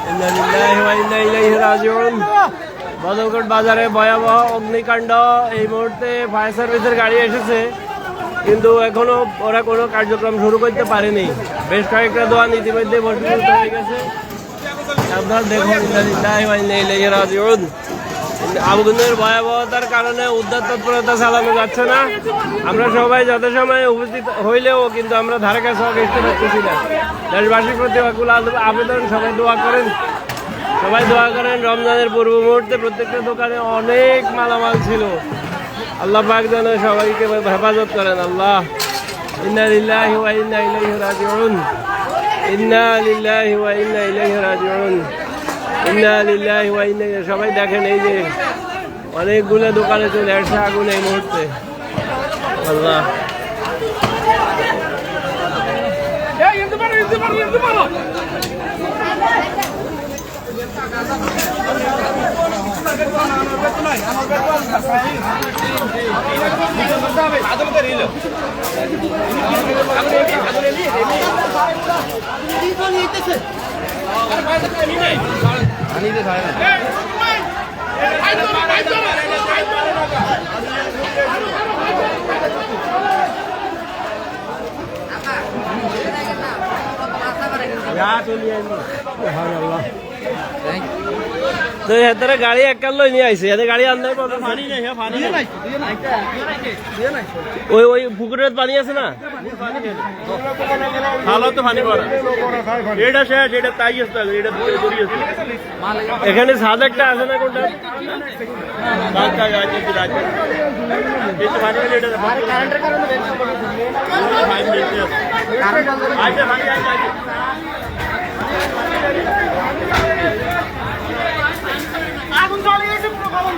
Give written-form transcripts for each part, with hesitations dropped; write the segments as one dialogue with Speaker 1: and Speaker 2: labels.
Speaker 1: ইন্না লিল্লাহি ওয়া ইন্না ইলাইহি রাজিউন। বদলকোট বাজারে ভয়াবহ অগ্নিকাণ্ড। এই মুহূর্তে ফায়ার সার্ভিসের গাড়ি এসেছে, কিন্তু এখনো ওরা কোনো কার্যক্রম শুরু করতে পারেনি। বেশ কয়েকটা দোকান ইতিমধ্যে বসীভূত হয়ে গেছে। আপনারা দেখুন, ইন্না লিল্লাহি ওয়া ইন্না ইলাইহি রাজিউন। আগুনের ভয়াবহতার কারণে উদ্ধার তৎপরতা চালানো যাচ্ছে না। আমরা সবাই যথাসময়ে উপস্থিত হইলেও কিন্তু আমরা ধারে কাছে আসতে পারতেছি না। দেশবাসীর প্রতি আকুল আবেদন, সবাই দোয়া করেন, সবাই দোয়া করেন। রমজানের পূর্ব মুহূর্তে প্রত্যেকটা দোকানে অনেক মালামাল ছিল। আল্লাহ পাক যেন সবাইকে হেফাজত করেন। আল্লাহ, ইন্না লিল্লাহি ওয়া ইন্না ইলাইহি রাজিউন। ইন্না লিল্লাহি ওয়া ইন্না ইলাইহি রাজিউন। ইন্না লিল্লাহি ওয়া ইন্না ইলাইহি। সবাই দেখেন, এই যে অনেকগুলো দোকানে চলে আসছে আগুন এই মুহূর্তে। আল্লাহ, তো এদের গাড়ি এককাল লই নিয়ে আইছে, এদের গাড়ি আনতে পানি নাই। ওই ওই পুকুরের পানি আছে না, ভালো তো পানি পড়া। এটা শেষ, এটা তাই আছে, এটা এখানে সাদ একটা আছে না, কোনটা আগুন জ্বলে গেছে পুরো গরম।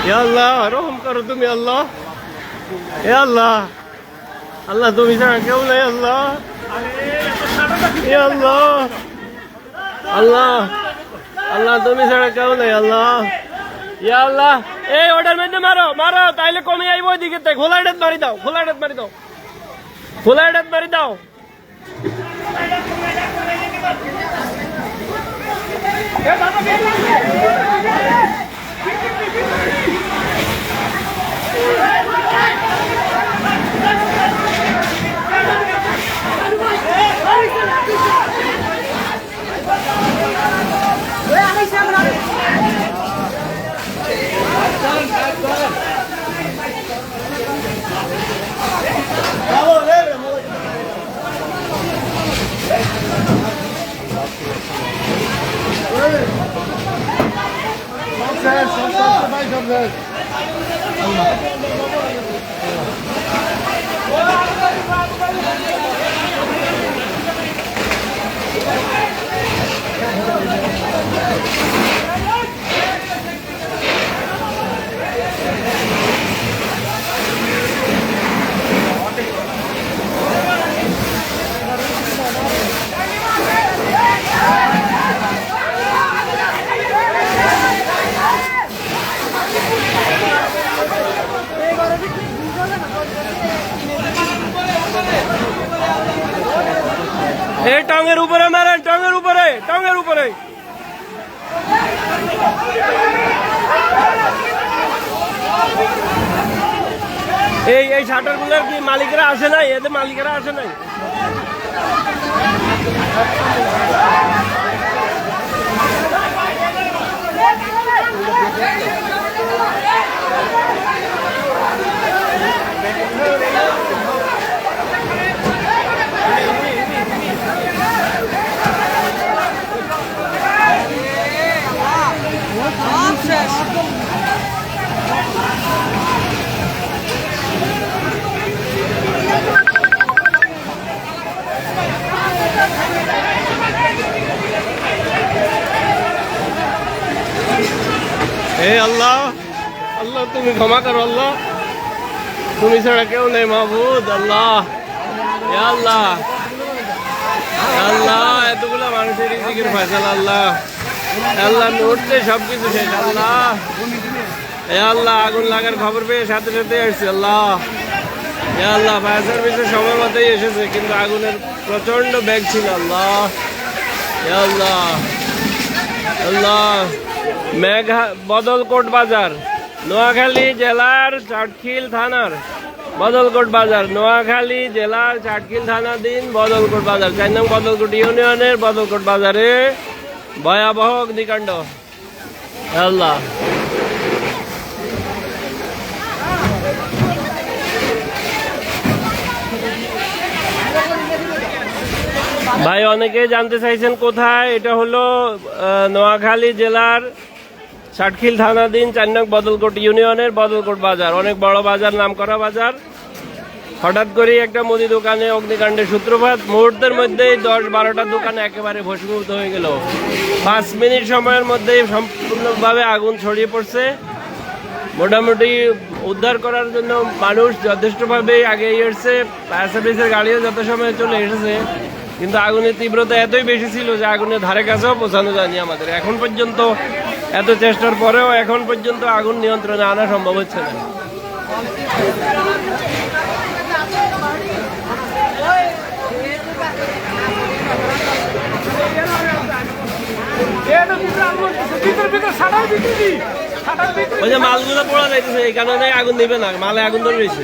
Speaker 1: Ya Allah, রহম করো তুমি আল্লাহ। এ আল্লাহ, আল্লাহ তুমি ছাড়া কেউ নাই। আল্লাহ, এ আল্লাহ, আল্লাহ, আল্লাহ তুমি ছাড়া কেউ নাই। আল্লাহ, ইয়া আল্লাহ। এই ওটার মধ্যে মারো, মারো, তাইলে কমে আইব। ওইদিকে খোলা এটাত মারি দাও, খোলা এটাত মারি দাও, খোলা এটাত মারি দাও। এই টঙের উপরে মারেন, টঙের উপরে, টঙের উপরে। এই শাটার গুলোর কি মালিকরা আসে নাই? এদের মালিকরা আসে নাই? হে আল্লাহ, আল্লাহ তুমি ক্ষমা করো আল্লাহ, তুমি ছাড়া কেউ নেই মাহবুদ। আল্লাহ ইয়া আল্লাহ, আল্লাহ এতগুলো মানুষের রিজিকের ফয়সালা আল্লাহ, আল্লাহ মুহূর্তে সবকিছু শেষ আল্লাহ। ইয়া আল্লাহ আগুন লাগার খবর পেয়ে সাথে সাথে আসছে আল্লাহ। ইয়া আল্লাহ ফায়ার সার্ভিসের সময় মতোই এসেছে, কিন্তু আগুনের প্রচন্ড বেগ ছিল আল্লাহ। ইয়া আল্লাহ, আল্লাহ বদলকোট বাজার, নোয়াখালী জেলার চাটখিল থানার বদলকোট বাজার, নোয়াখালী জেলার চাটখিল থানাধীন বদলকোট বাজার, 4 নং বদলকোট ইউনিয়নের বদলকোট বাজারে ভয়াবহ অগ্নিকাণ্ড। আল্লাহ ভাই অনেকে জানতে চাইছেন কোথায়, এটা হলো নোয়াখালী জেলার চাটখিল থানাধীন 4 নং বদলকোট ইউনিয়নের বদলকোট বাজার, অনেক বড় বাজার, নামকরা বাজার। হঠাৎ করে একটা মুদি দোকানে অগ্নিকাণ্ডের সূত্রপাত, মুহূর্তের মধ্যেই 10-12টা দোকান একেবারে ভস্মীভূত হয়ে গেল। 5 মিনিট সময়ের মধ্যেই সম্পূর্ণভাবে আগুন ছড়িয়ে পড়ছে। মোটামুটি উদ্ধার করার জন্য মানুষ যথেষ্টভাবে আগে এসেছে, ফায়ার সার্ভিসের গাড়িও যথাসময়ে চলে এসেছে, কিন্তু আগুনের তীব্রতা এতই বেশি ছিল যে আগুনের ধারে কাছেও পৌঁছানো যায়নি আমাদের। এখন পর্যন্ত এত চেষ্টার পরেও এখন পর্যন্ত আগুন নিয়ন্ত্রণে আনা সম্ভব হচ্ছে না। ওই যে মালগুলো পড়া যাইতেছে, এই কারণে আগুন দিবে না, মালে আগুন ধরে রয়েছে।